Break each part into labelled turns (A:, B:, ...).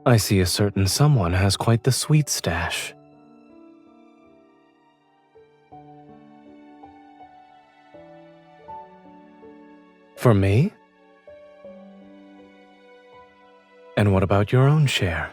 A: I see a certain someone has quite the sweet stash. For me? And what about your own share?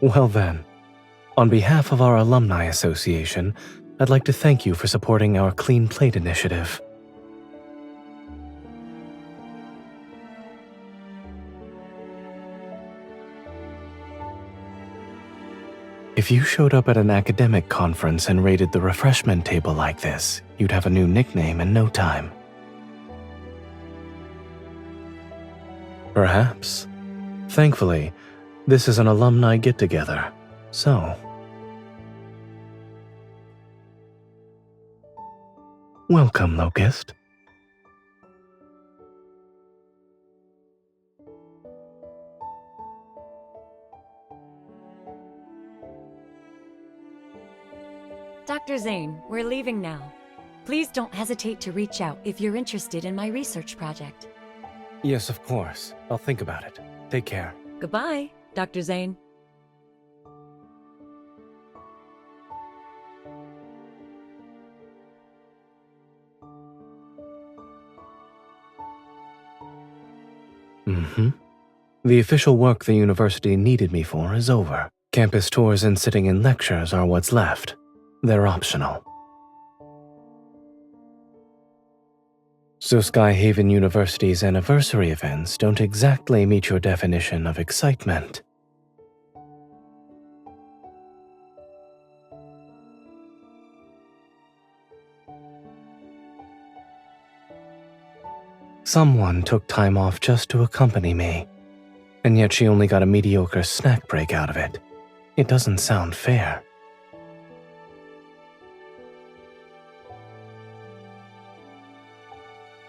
A: Well then, on behalf of our Alumni Association, I'd like to thank you for supporting our Clean Plate initiative. If you showed up at an academic conference and raided the refreshment table like this, you'd have a new nickname in no time. Perhaps. Thankfully, this is an alumni get-together, so... Welcome, Locust.
B: Dr. Zayne, we're leaving now. Please don't hesitate to reach out if you're interested in my research project.
A: Yes, of course. I'll think about it. Take care.
B: Goodbye, Dr. Zayne.
A: The official work the university needed me for is over. Campus tours and sitting in lectures are what's left. They're optional. So Skyhaven University's anniversary events don't exactly meet your definition of excitement. Someone took time off just to accompany me, and yet she only got a mediocre snack break out of it. It doesn't sound fair.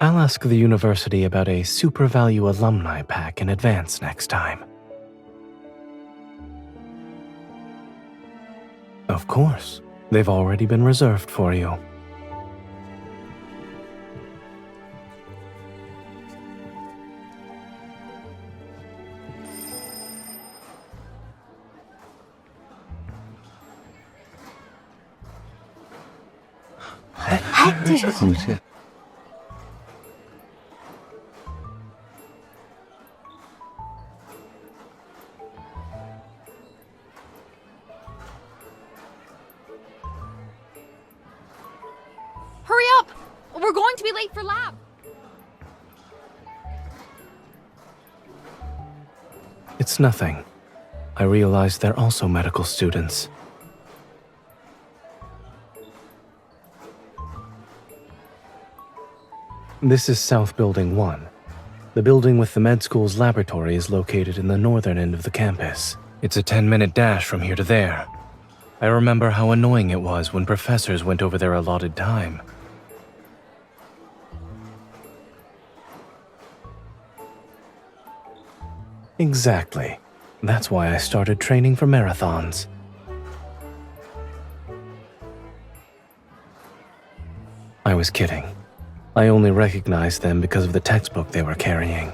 A: I'll ask the university about a super value alumni pack in advance next time. Of course, they've already been reserved for you.
C: Hurry up! We're going to be late for lab!
A: It's nothing. I realize they're also medical students. This is South Building 1. The building with the med school's laboratory is located in the northern end of the campus. It's a 10-minute dash from here to there. I remember how annoying it was when professors went over their allotted time. Exactly. That's why I started training for marathons. I was kidding. I only recognized them because of the textbook they were carrying.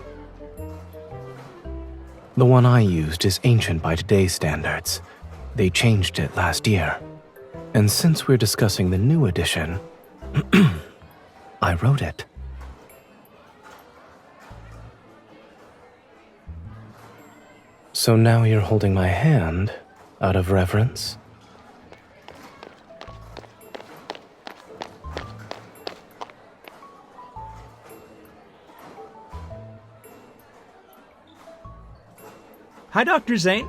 A: The one I used is ancient by today's standards. They changed it last year. And since we're discussing the new edition, I wrote it. So now you're holding my hand out of reverence?
D: Hi, Dr. Zayne.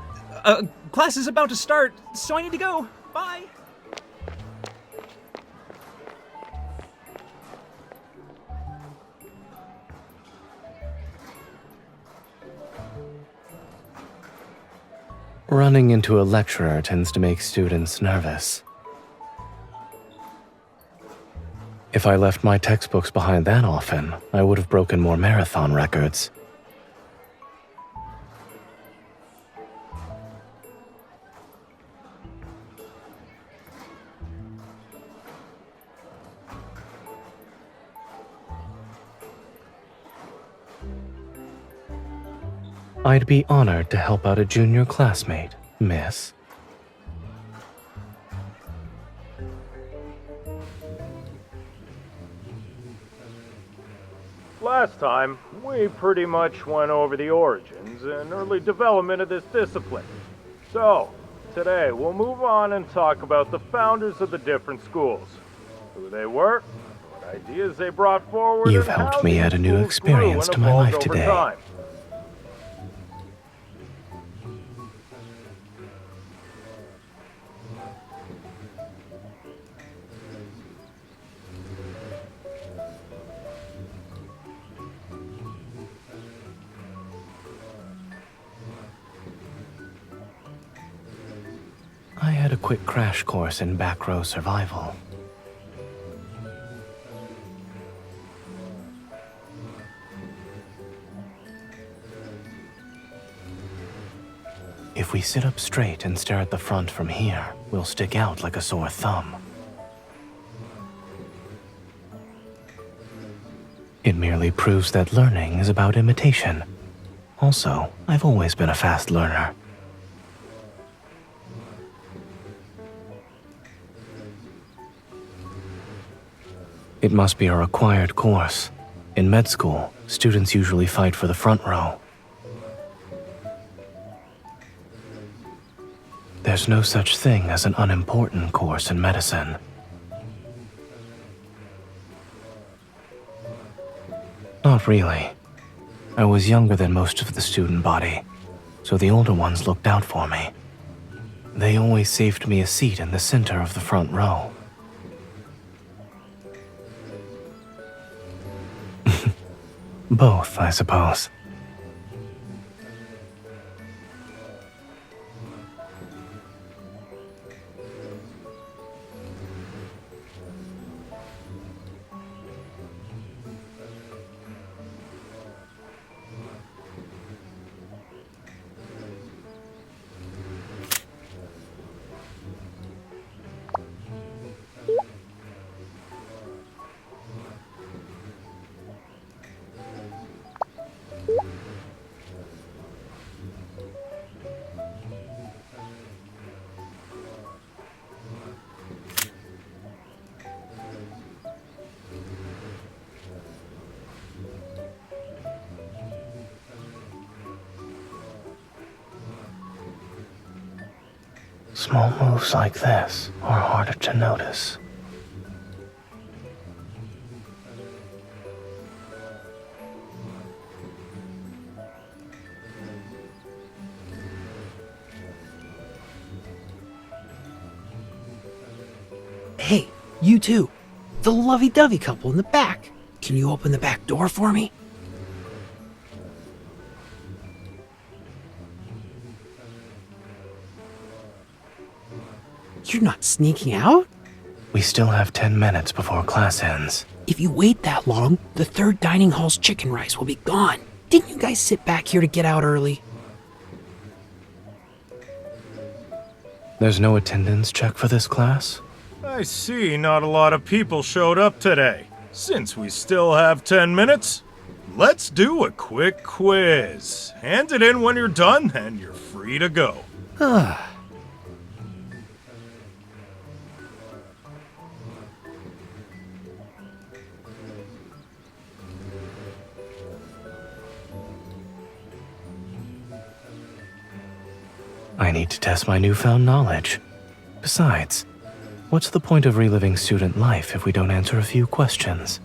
D: Class is about to start, so I need to go. Bye.
A: Running into a lecturer tends to make students nervous. If I left my textbooks behind that often, I would have broken more marathon records. I'd be honored to help out a junior classmate, miss.
E: Last time, we pretty much went over the origins and early development of this discipline. So, today we'll move on and talk about the founders of the different schools. Who they were, what ideas they brought forward,
A: You've
E: and
A: helped
E: how
A: me
E: these
A: add a new
E: schools
A: experience
E: grew
A: to
E: and
A: my
E: evolved
A: life
E: over
A: today.
E: time.
A: I had a quick crash course in back row survival. If we sit up straight and stare at the front from here, we'll stick out like a sore thumb. It merely proves that learning is about imitation. Also, I've always been a fast learner. It must be a required course. In med school, students usually fight for the front row. There's no such thing as an unimportant course in medicine. Not really. I was younger than most of the student body, so the older ones looked out for me. They always saved me a seat in the center of the front row. Both, I suppose. Small moves like this are harder to notice.
F: Hey, you two. The lovey-dovey couple in the back. Can you open the back door for me? You're not sneaking out?
A: We still have 10 minutes before class ends.
F: If you wait that long, the third dining hall's chicken rice will be gone. Didn't you guys sit back here to get out early?
A: There's no attendance check for this class?
E: I see not a lot of people showed up today. Since we still have 10 minutes, let's do a quick quiz. Hand it in when you're done, and you're free to go.
A: I need to test my newfound knowledge. Besides, what's the point of reliving student life if we don't answer a few questions?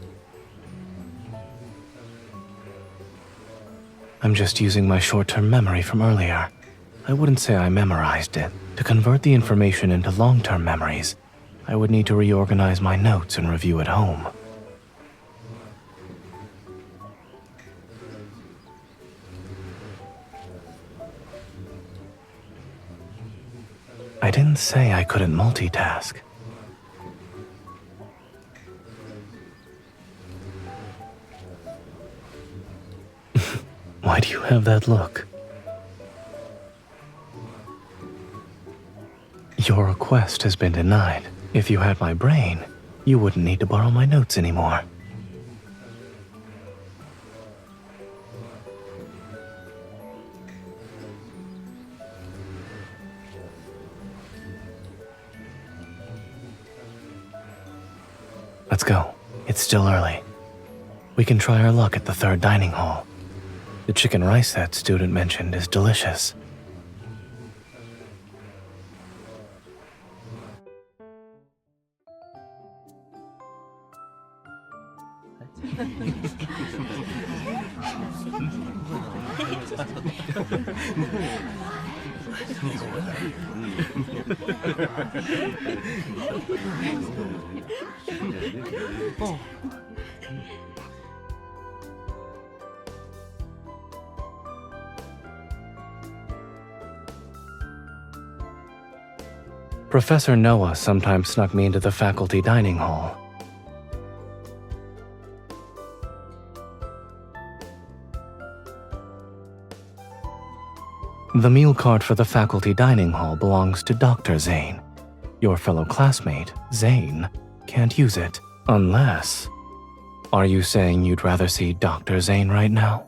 A: I'm just using my short-term memory from earlier. I wouldn't say I memorized it. To convert the information into long-term memories, I would need to reorganize my notes and review at home. I didn't say I couldn't multitask. Why do you have that look? Your request has been denied. If you had my brain, you wouldn't need to borrow my notes anymore. Let's go. It's still early. We can try our luck at the third dining hall. The chicken rice that student mentioned is delicious. Professor Noah sometimes snuck me into the faculty dining hall. The meal cart for the faculty dining hall belongs to Dr. Zayne. Your fellow classmate, Zayne, can't use it unless... Are you saying you'd rather see Dr. Zayne right now?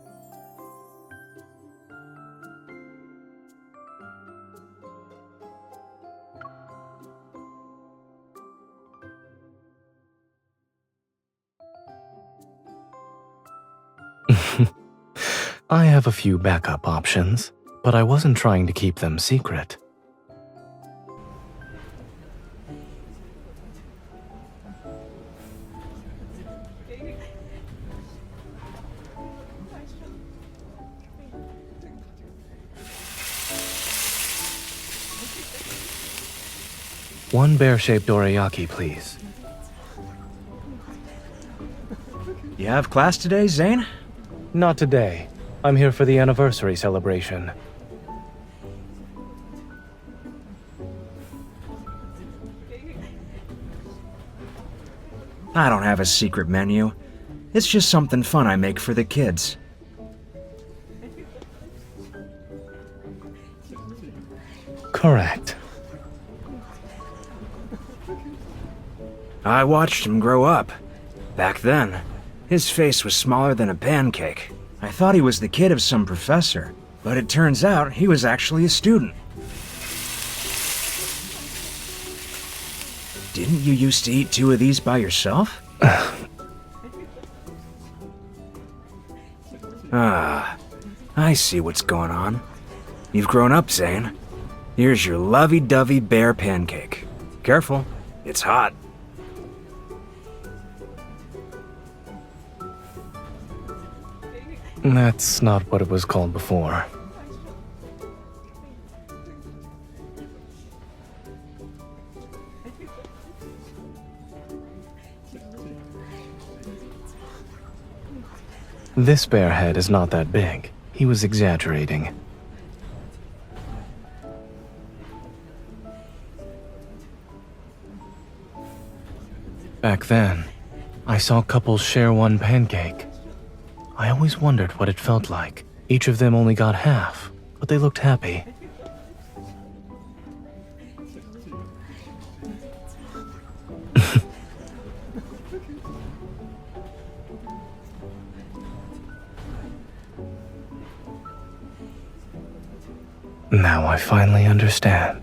A: I have a few backup options, but I wasn't trying to keep them secret. One bear-shaped dorayaki, please.
D: You have class today, Zayne?
A: Not today. I'm here for the anniversary celebration.
D: I don't have a secret menu. It's just something fun I make for the kids.
A: Correct.
D: I watched him grow up. Back then, his face was smaller than a pancake. I thought he was the kid of some professor, but it turns out he was actually a student. Didn't you used to eat 2 of these by yourself? Ah, I see what's going on. You've grown up, Zayne. Here's your lovey-dovey bear pancake. Careful, it's hot.
A: That's not what it was called before. This bear head is not that big. He was exaggerating. Back then, I saw couples share one pancake. I always wondered what it felt like. Each of them only got half, but they looked happy. Now I finally understand.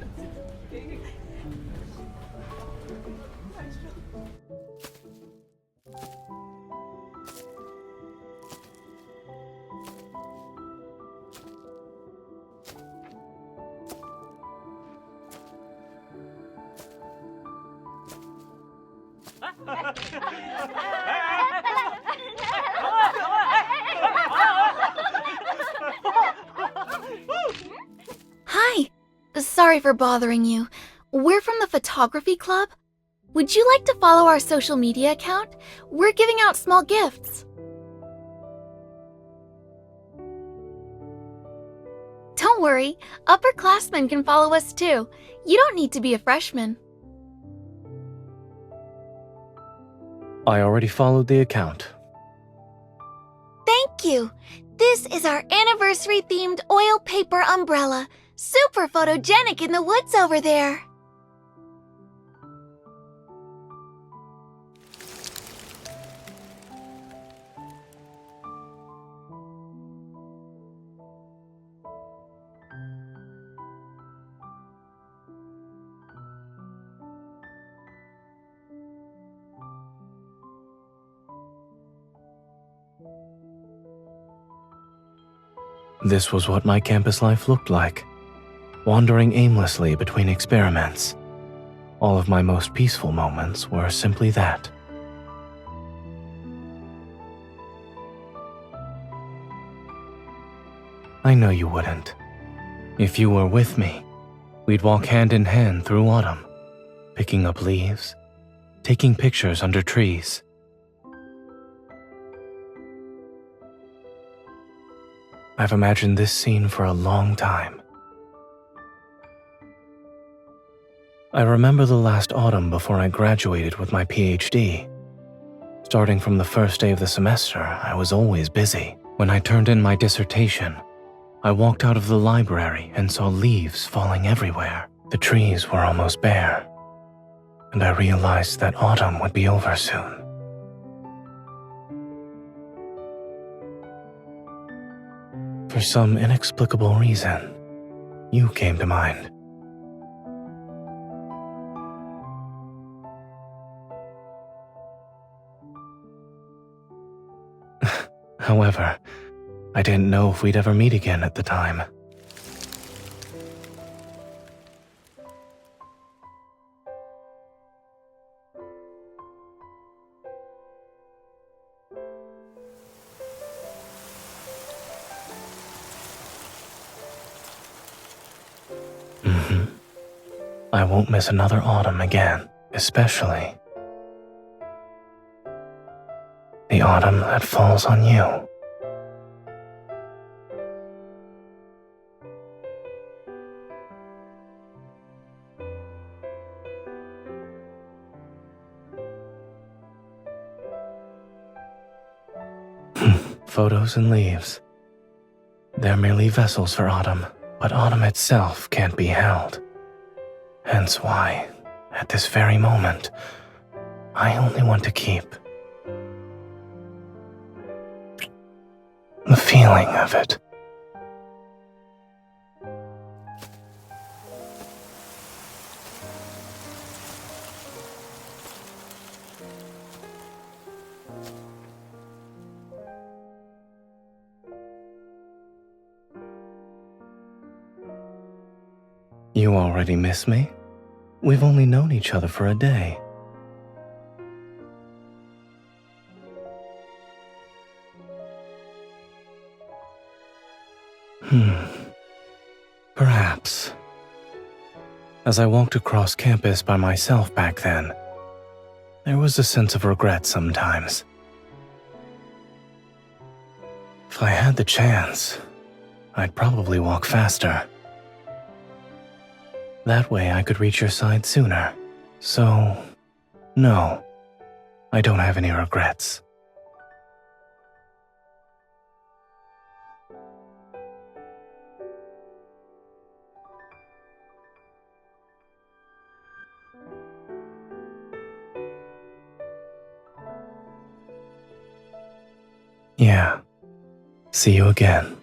C: Hi. Sorry for bothering you. We're from the photography club. Would you like to follow our social media account? We're giving out small gifts. Don't worry, upperclassmen can follow us too. You don't need to be a freshman.
A: I already followed the account.
C: Thank you. This is our anniversary-themed oil paper umbrella. Super photogenic in the woods over there.
A: This was what my campus life looked like, wandering aimlessly between experiments. All of my most peaceful moments were simply that. I know you wouldn't. If you were with me, we'd walk hand in hand through autumn, picking up leaves, taking pictures under trees. I've imagined this scene for a long time. I remember the last autumn before I graduated with my PhD. Starting from the first day of the semester, I was always busy. When I turned in my dissertation, I walked out of the library and saw leaves falling everywhere. The trees were almost bare, and I realized that autumn would be over soon. For some inexplicable reason, you came to mind. However, I didn't know if we'd ever meet again at the time. I won't miss another autumn again, especially the autumn that falls on you. Photos and leaves. They're merely vessels for autumn, but autumn itself can't be held. Hence why, at this very moment, I only want to keep the feeling of it. You already miss me? We've only known each other for a day. Perhaps. As I walked across campus by myself back then, there was a sense of regret sometimes. If I had the chance, I'd probably walk faster. That way I could reach your side sooner. So, no, I don't have any regrets. Yeah, see you again.